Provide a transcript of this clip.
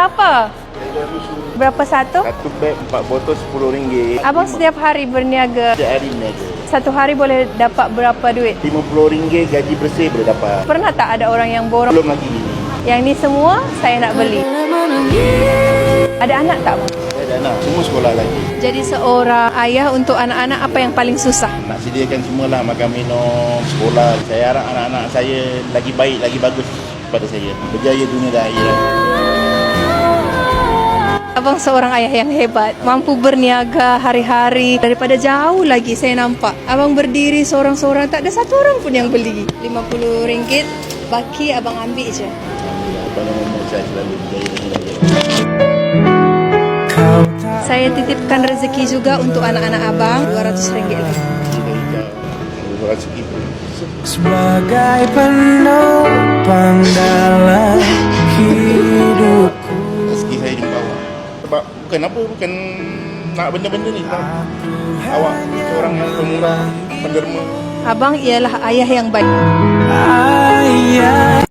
apa? Berapa satu? Satu beg 4 botol RM10. Abang setiap hari berniaga. Setiap hari niaga. Satu hari boleh dapat berapa duit? RM50 gaji bersih boleh dapat. Pernah tak ada orang yang borong? Belum lagi ini. Yang ni semua saya nak beli. Ada anak tak, Bang? Saya ada anak, semua sekolah lagi. Jadi seorang ayah untuk anak-anak apa yang paling susah? Nak sediakan semualah makan minum, sekolah. Saya harap anak-anak saya lagi baik, lagi bagus kepada saya. Berjaya dunia dan akhirat. Abang seorang ayah yang hebat, mampu berniaga hari-hari. Daripada jauh lagi saya nampak. Abang berdiri seorang-seorang, tak ada satu orang pun yang beli. RM50, baki abang ambil je. Alhamdulillah, abang umur saya selalu berjaya dunia dan akhirat. Saya titipkan rezeki juga untuk anak-anak abang, RM200 lagi. Rezeki pun. Sebagai penopang dalam hidupku. Rezeki saya di bawah. Sebab bukan nak benda-benda ni. Sebab awak seorang yang pemurah, penderma. Abang ialah ayah yang baik. Ayah.